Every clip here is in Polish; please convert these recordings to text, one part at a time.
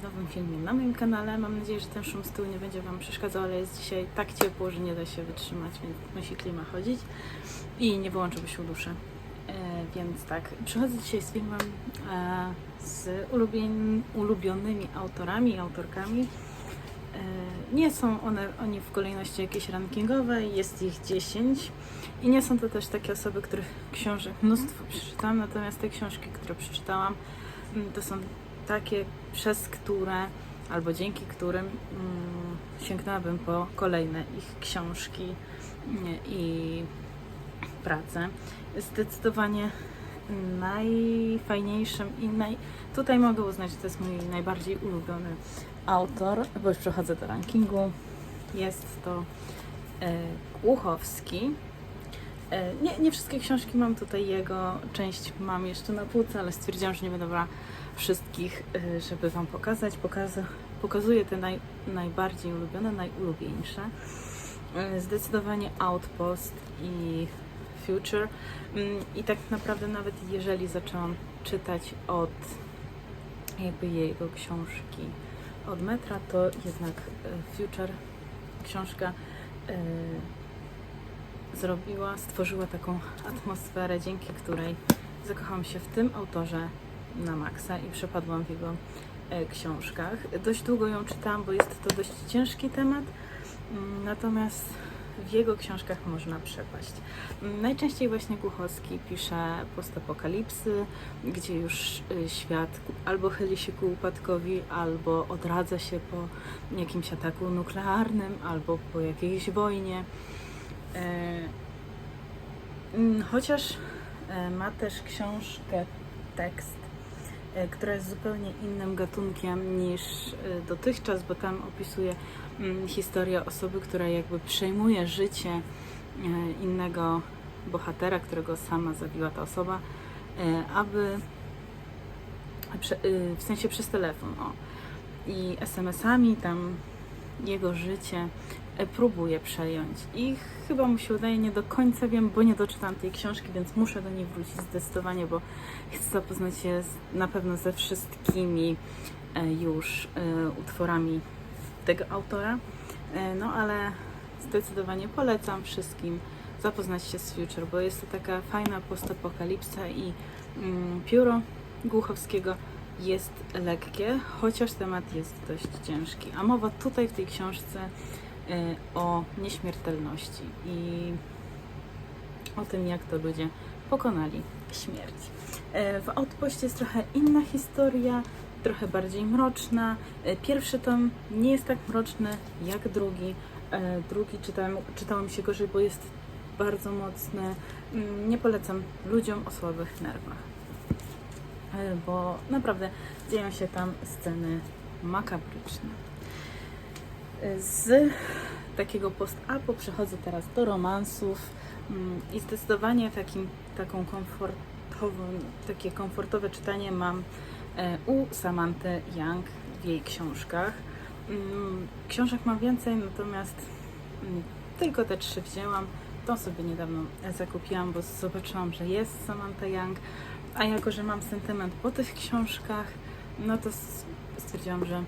nowym filmie na moim kanale. Mam nadzieję, że ten szum z tyłu nie będzie Wam przeszkadzał, ale jest dzisiaj tak ciepło, że nie da się wytrzymać, więc musi klima chodzić i nie wyłączę, bo się uduszę. Więc tak, przychodzę dzisiaj z filmem z ulubionymi autorami i autorkami. Nie są oni w kolejności jakieś rankingowe, jest ich 10 i nie są to też takie osoby, których książek mnóstwo przeczytałam, natomiast te książki, które przeczytałam, to są takie, przez które albo dzięki którym sięgnęłabym po kolejne ich książki i prace. Zdecydowanie najfajniejszym i tutaj mogę uznać, że to jest mój najbardziej ulubiony autor, bo już przechodzę do rankingu. Jest to Głuchowski. Nie wszystkie książki mam tutaj jego, część mam jeszcze na półce, ale stwierdziłam, że nie będę brała wszystkich, żeby Wam pokazać. Pokazuję te najbardziej ulubione, najulubieńsze. Zdecydowanie Outpost i Future. I tak naprawdę nawet jeżeli zaczęłam czytać od jakby jego książki od metra, to jednak Future książka stworzyła taką atmosferę, dzięki której zakochałam się w tym autorze na maksa i przepadłam w jego książkach. Dość długo ją czytałam, bo jest to dość ciężki temat, natomiast w jego książkach można przepaść. Najczęściej właśnie Głuchowski pisze postapokalipsy, gdzie już świat albo chyli się ku upadkowi, albo odradza się po jakimś ataku nuklearnym, albo po jakiejś wojnie. Chociaż ma też książkę Tekst, która jest zupełnie innym gatunkiem niż dotychczas, bo tam opisuje historię osoby, która jakby przejmuje życie innego bohatera, którego sama zabiła ta osoba, w sensie przez telefon, i SMS-ami tam jego życie próbuje przejąć i chyba mu się udaje, nie do końca wiem, bo nie doczytałam tej książki, więc muszę do niej wrócić zdecydowanie, bo chcę zapoznać się na pewno ze wszystkimi już utworami tego autora, no ale zdecydowanie polecam wszystkim zapoznać się z Future, bo jest to taka fajna postapokalipsa i pióro Głuchowskiego jest lekkie, chociaż temat jest dość ciężki. A mowa tutaj w tej książce o nieśmiertelności i o tym, jak to ludzie pokonali śmierć. W Outpoście jest trochę inna historia, trochę bardziej mroczna. Pierwszy tom nie jest tak mroczny jak drugi. Drugi czytało mi się gorzej, bo jest bardzo mocny. Nie polecam ludziom o słabych nerwach, bo naprawdę dzieją się tam sceny makabryczne. Z takiego post-apo przechodzę teraz do romansów i zdecydowanie takie komfortowe czytanie mam u Samanthy Young w jej książkach. Książek mam więcej, natomiast tylko te 3 wzięłam. Tą sobie niedawno zakupiłam, bo zobaczyłam, że jest Samantha Young, a jako, że mam sentyment po tych książkach, no to stwierdziłam, że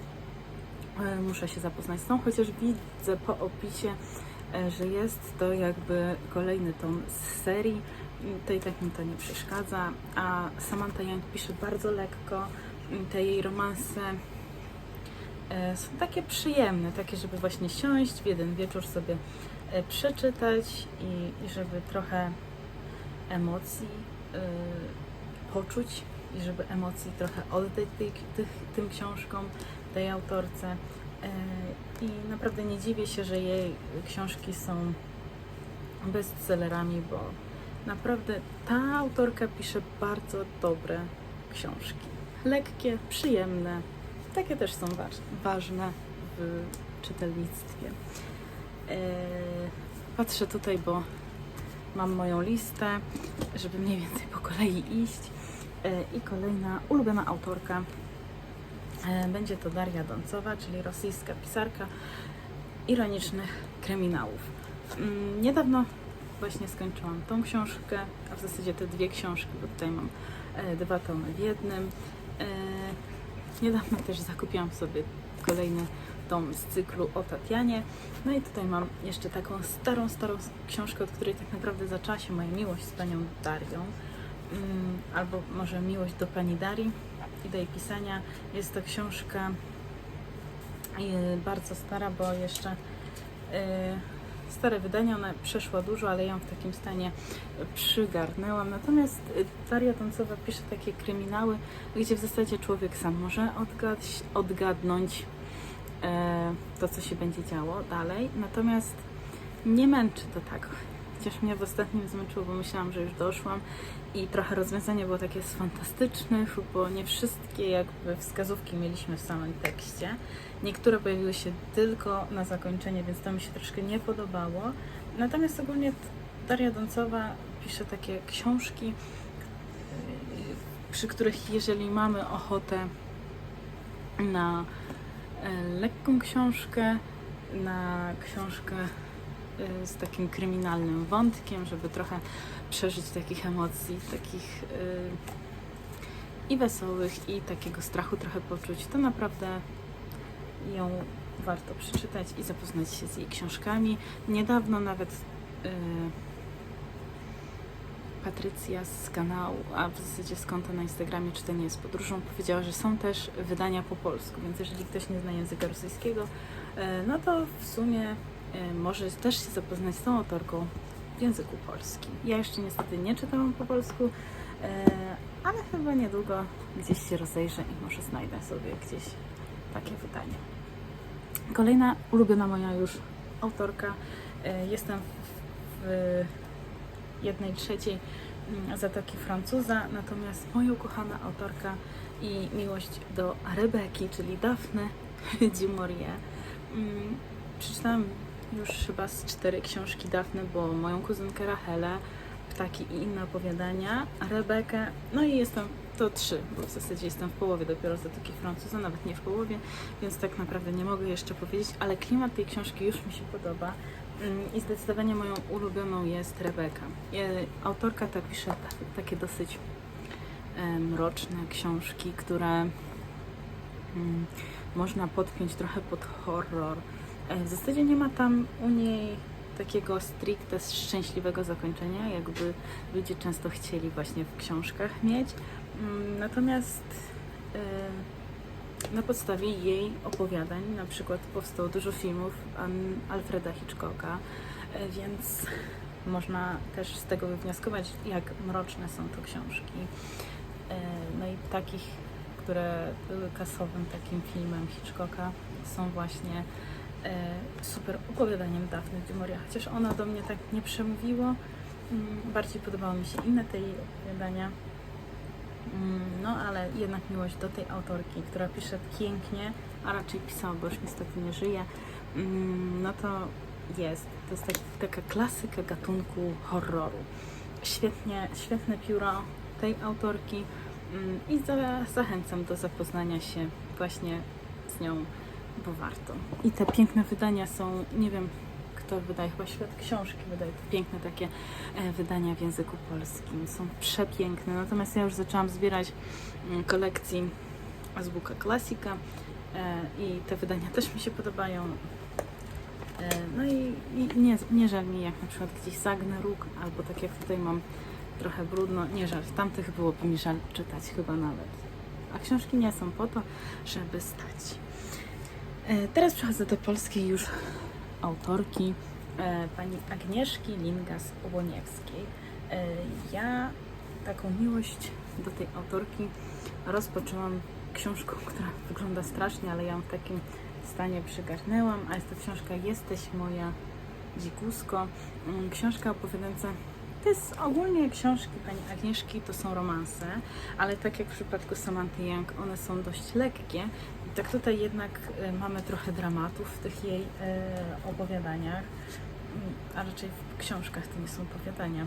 muszę się zapoznać z tą, chociaż widzę po opisie, że jest to jakby kolejny tom z serii, to i tak mi to nie przeszkadza, a Samantha Young pisze bardzo lekko, te jej romanse są takie przyjemne, takie, żeby właśnie siąść w jeden wieczór sobie przeczytać i żeby trochę emocji poczuć i żeby emocji trochę oddać tym książkom, tej autorce. I naprawdę nie dziwię się, że jej książki są bestsellerami, bo naprawdę ta autorka pisze bardzo dobre książki. Lekkie, przyjemne, takie też są ważne w czytelnictwie. Patrzę tutaj, bo mam moją listę, żeby mniej więcej po kolei iść. I kolejna ulubiona autorka będzie to Daria Doncowa, czyli rosyjska pisarka ironicznych kryminałów. Niedawno właśnie skończyłam tą książkę, a w zasadzie te 2 książki, bo tutaj mam 2 tomy w jednym. Niedawno też zakupiłam sobie kolejny tom z cyklu o Tatianie. No i tutaj mam jeszcze taką starą książkę, od której tak naprawdę zaczęła się moja miłość z panią Darią. Albo może miłość do pani Darii i do jej pisania. Jest to książka bardzo stara, bo jeszcze stare wydanie, ona przeszła dużo, ale ją w takim stanie przygarnęłam. Natomiast Daria Dącowa pisze takie kryminały, gdzie w zasadzie człowiek sam może odgadnąć to, co się będzie działo dalej. Natomiast nie męczy to tak. Chociaż mnie w ostatnim zmęczyło, bo myślałam, że już doszłam i trochę rozwiązanie było takie z fantastycznych, bo nie wszystkie jakby wskazówki mieliśmy w samym tekście. Niektóre pojawiły się tylko na zakończenie, więc to mi się troszkę nie podobało. Natomiast ogólnie Daria Dącowa pisze takie książki, przy których jeżeli mamy ochotę na lekką książkę, na książkę z takim kryminalnym wątkiem, żeby trochę przeżyć takich emocji, takich i wesołych, i takiego strachu trochę poczuć, to naprawdę ją warto przeczytać i zapoznać się z jej książkami. Niedawno nawet Patrycja z kanału, a w zasadzie z konta na Instagramie Czytanie jest podróżą, powiedziała, że są też wydania po polsku, więc jeżeli ktoś nie zna języka rosyjskiego, no to w sumie może też się zapoznać z tą autorką w języku polskim. Ja jeszcze niestety nie czytałam po polsku, ale chyba niedługo gdzieś się rozejrzę i może znajdę sobie gdzieś takie wydanie. Kolejna ulubiona moja już autorka. Jestem w 1/3 Zatoki Francuza, natomiast moja ukochana autorka i miłość do Rebeki, czyli Daphne du Maurier. Przeczytałam już chyba z 4 książki Daphne, bo moją kuzynkę Rachelę, Ptaki i inne opowiadania, Rebekę, no i jestem, to 3, bo w zasadzie jestem w połowie dopiero Zatoki Francuza, nawet nie w połowie, więc tak naprawdę nie mogę jeszcze powiedzieć, ale klimat tej książki już mi się podoba i zdecydowanie moją ulubioną jest Rebeka. Autorka ta pisze takie dosyć mroczne książki, które można podpiąć trochę pod horror. W zasadzie nie ma tam u niej takiego stricte szczęśliwego zakończenia, jakby ludzie często chcieli właśnie w książkach mieć. Natomiast na podstawie jej opowiadań na przykład powstało dużo filmów Alfreda Hitchcocka, więc można też z tego wywnioskować, jak mroczne są to książki. No i takich, które były kasowym takim filmem Hitchcocka, są właśnie super opowiadaniem Daphne du Maurier, chociaż ona do mnie tak nie przemówiło. Bardziej podobały mi się inne te jej opowiadania. No ale jednak miłość do tej autorki, która pisze pięknie, a raczej pisała, bo już niestety nie żyje, no to jest taka klasyka gatunku horroru. Świetne pióro tej autorki i zachęcam do zapoznania się właśnie z nią, bo warto. I te piękne wydania są, nie wiem kto wydaje, chyba Świat Książki wydaje te piękne takie wydania w języku polskim. Są przepiękne, natomiast ja już zaczęłam zbierać kolekcji Azbuka Klasika i te wydania też mi się podobają. No i nie żal mi, jak na przykład gdzieś zagnę róg, albo tak jak tutaj mam trochę brudno, nie żal, tamtych byłoby mi żal czytać chyba nawet. A książki nie są po to, żeby stać. Teraz przechodzę do polskiej już autorki, pani Agnieszki Lingas-Łoniewskiej. Ja taką miłość do tej autorki rozpoczęłam książką, która wygląda strasznie, ale ja ją w takim stanie przygarnęłam, a jest to książka Jesteś moja dzikusko. Książka opowiadająca, to jest ogólnie książki pani Agnieszki, to są romanse, ale tak jak w przypadku Samanthy Young, one są dość lekkie. Tak tutaj jednak mamy trochę dramatów w tych jej opowiadaniach, a raczej w książkach to nie są opowiadania.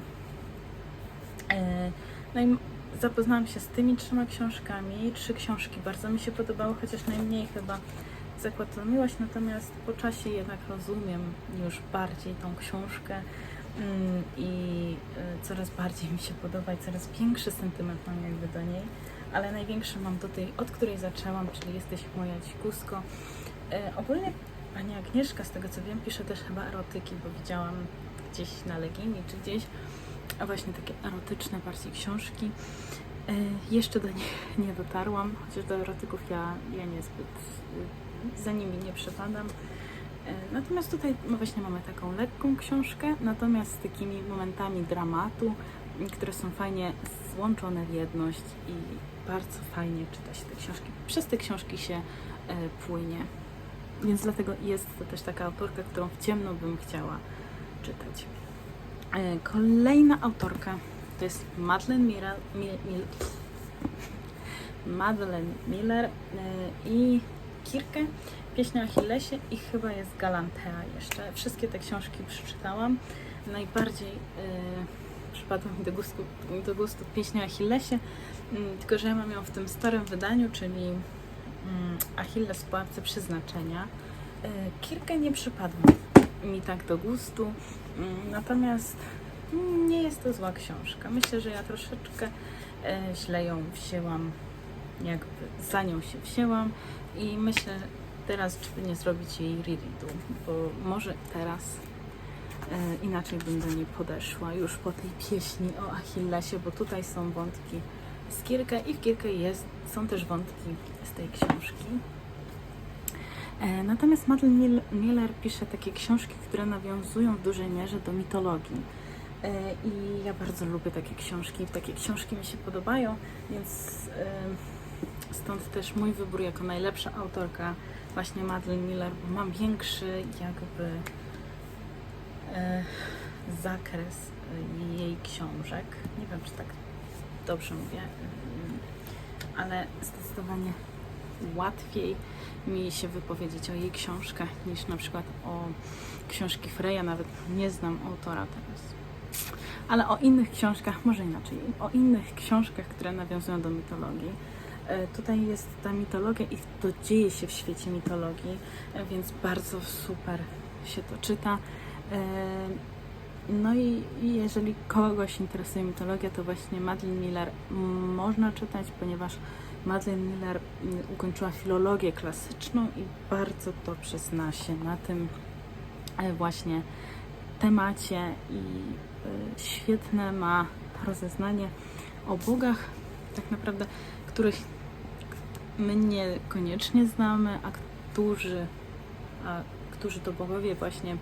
No i zapoznałam się z tymi 3 książkami. 3 książki bardzo mi się podobały, chociaż najmniej chyba Zakład na miłość, natomiast po czasie jednak rozumiem już bardziej tą książkę i coraz bardziej mi się podoba i coraz większy sentyment mam jakby do niej. ale największy mam tutaj, od której zaczęłam, czyli Jesteś moja dzikusko. Ogólnie pani Agnieszka, z tego co wiem, pisze też chyba erotyki, bo widziałam gdzieś na Legimi czy gdzieś, a właśnie takie erotyczne bardziej książki. Jeszcze do nich nie dotarłam, chociaż do erotyków ja niezbyt za nimi nie przepadam. Natomiast tutaj właśnie mamy taką lekką książkę, natomiast z takimi momentami dramatu, które są fajnie złączone w jedność i bardzo fajnie czyta się te książki. Przez te książki się płynie, więc dlatego jest to też taka autorka, którą w ciemno bym chciała czytać. Kolejna autorka to jest Madeleine Miller i Kirke, Pieśń o Achillesie i chyba jest Galantea jeszcze. Wszystkie te książki przeczytałam. Najbardziej przypadła mi do gustu Pieśń o Achillesie, tylko że ja mam ją w tym starym wydaniu, czyli Achilles w pułapce przeznaczenia. Kirke nie przypadła mi tak do gustu, natomiast nie jest to zła książka. Myślę, że ja troszeczkę źle ją wzięłam, jakby za nią się wzięłam i myślę teraz, czy nie zrobić jej rereadu, bo może teraz inaczej bym do niej podeszła już po tej pieśni o Achillesie, bo tutaj są wątki z Kirke i w Kirke są też wątki z tej książki. Natomiast Madeleine Miller pisze takie książki, które nawiązują w dużej mierze do mitologii. I ja bardzo lubię takie książki. Takie książki mi się podobają, więc stąd też mój wybór jako najlepsza autorka właśnie Madeleine Miller, bo mam większy jakby zakres jej książek. Nie wiem, czy tak dobrze mówię, ale zdecydowanie łatwiej mi się wypowiedzieć o jej książkach niż na przykład o książki Freya, nawet nie znam autora teraz. Ale o innych książkach, może inaczej, o innych książkach, które nawiązują do mitologii. Tutaj jest ta mitologia i to dzieje się w świecie mitologii, więc bardzo super się to czyta. No i jeżeli kogoś interesuje mitologia, to właśnie Madeleine Miller można czytać, ponieważ Madeleine Miller ukończyła filologię klasyczną i bardzo dobrze zna się na tym właśnie temacie i świetne ma rozeznanie o bogach, tak naprawdę, których my niekoniecznie znamy, a którzy to bogowie właśnie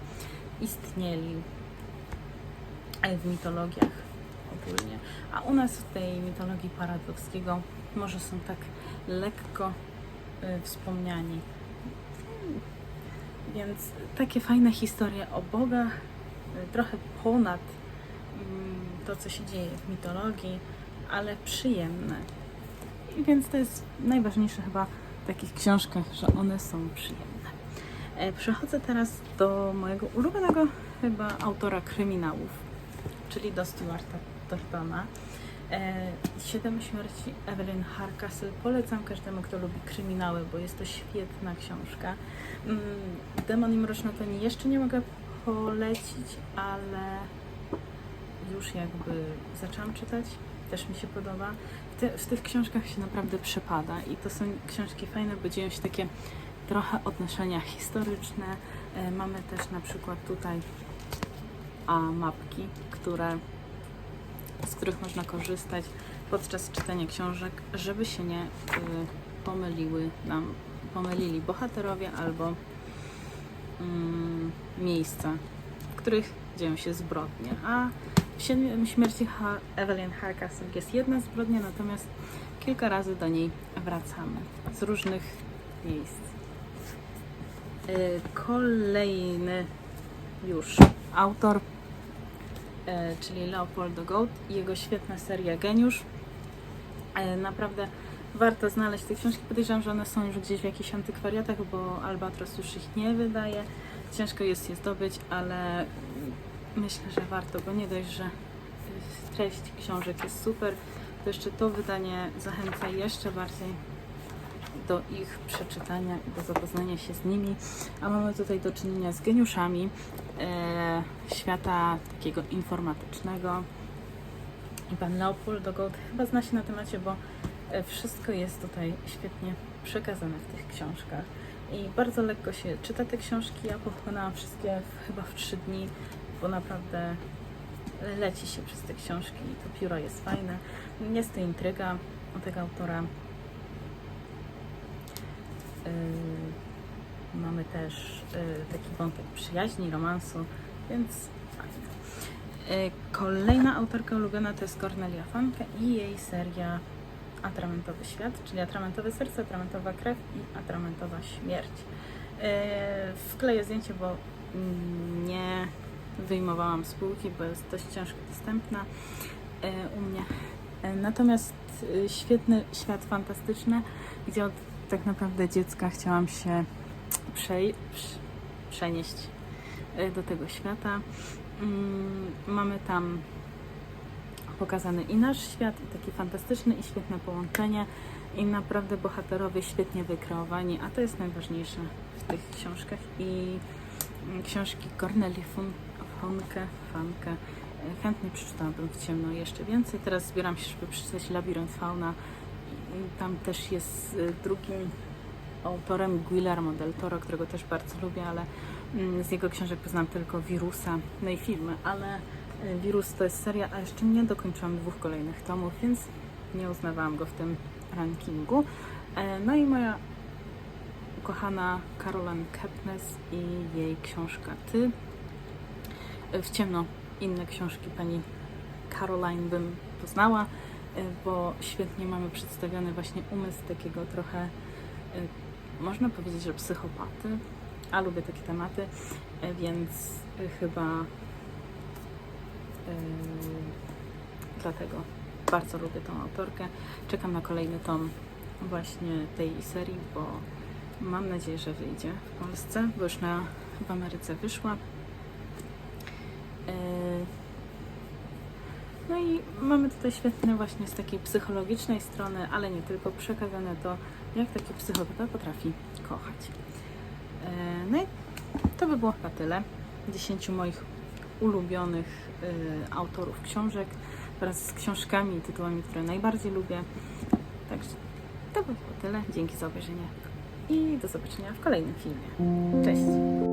istnieli w mitologiach ogólnie. A u nas w tej mitologii Paradowskiego może są tak lekko wspomniani. Więc takie fajne historie o bogach, trochę ponad to, co się dzieje w mitologii, ale przyjemne. I więc to jest najważniejsze chyba w takich książkach, że one są przyjemne. Przechodzę teraz do mojego ulubionego chyba autora kryminałów, czyli do Stuarta Tortona. 7 śmierci Evelyn Hardcastle. Polecam każdemu, kto lubi kryminały, bo jest to świetna książka. Demon i Mroczna Toni jeszcze nie mogę polecić, ale już jakby zaczęłam czytać, też mi się podoba. W tych książkach się naprawdę przepada i to są książki fajne, bo dzieją się takie trochę odnoszenia historyczne. Mamy też na przykład tutaj mapki, z których można korzystać podczas czytania książek, żeby się nie pomylili bohaterowie albo miejsca, w których dzieją się zbrodnie. A w 7 śmierci Evelyn Hardcastle jest jedna zbrodnia, natomiast kilka razy do niej wracamy z różnych miejsc. Kolejny już autor, czyli Leopoldo Goat i jego świetna seria Geniusz. Naprawdę warto znaleźć te książki. Podejrzewam, że one są już gdzieś w jakichś antykwariatach, bo Albatros już ich nie wydaje. Ciężko jest je zdobyć, ale myślę, że warto, bo nie dość, że treść książek jest super, to jeszcze to wydanie zachęca jeszcze bardziej do ich przeczytania i do zapoznania się z nimi. A mamy tutaj do czynienia z geniuszami świata takiego informatycznego. I pan Leopoldo Goat chyba zna się na temacie, bo Wszystko jest tutaj świetnie przekazane w tych książkach i bardzo lekko się czyta te książki. Ja pochłonęłam wszystkie chyba w 3 dni, bo naprawdę leci się przez te książki i to pióro jest fajne. Jest to intryga u tego autora. Mamy też taki wątek przyjaźni, romansu, więc fajne. Kolejna autorka ulubiona to jest Cornelia Funke i jej seria Atramentowy świat, czyli Atramentowe serce, Atramentowa krew i Atramentowa śmierć. Wkleję zdjęcie, bo nie wyjmowałam z półki, bo jest dość ciężko dostępna u mnie. Natomiast świetny świat fantastyczny, gdzie od tak naprawdę dziecka chciałam się przenieść do tego świata. Mamy tam pokazany i nasz świat, i taki fantastyczny, i świetne połączenie, i naprawdę bohaterowie świetnie wykreowani, a to jest najważniejsze w tych książkach. I książki Cornelii Funke chętnie przeczytałabym w ciemno jeszcze więcej. Teraz zbieram się, żeby przeczytać Labirynt Fauna. I tam też jest drugim autorem Guillermo del Toro, którego też bardzo lubię, ale z jego książek poznałam tylko Wirusa, no i filmy, ale Wirus to jest seria, a jeszcze nie dokończyłam 2 kolejnych tomów, więc nie uznawałam go w tym rankingu. No i moja ukochana Caroline Kepnes i jej książka Ty. W ciemno inne książki pani Caroline bym poznała, bo świetnie mamy przedstawiony właśnie umysł takiego trochę, można powiedzieć, że psychopaty, a lubię takie tematy, więc chyba dlatego bardzo lubię tą autorkę. Czekam na kolejny tom właśnie tej serii, bo mam nadzieję, że wyjdzie w Polsce, bo już w Ameryce wyszła. No i mamy tutaj świetne właśnie z takiej psychologicznej strony, ale nie tylko, przekazane to, jak taki psychopata potrafi kochać. No i to by było chyba tyle. 10 moich ulubionych autorów książek wraz z książkami i tytułami, które najbardziej lubię. Także to by było tyle. Dzięki za obejrzenie i do zobaczenia w kolejnym filmie. Cześć!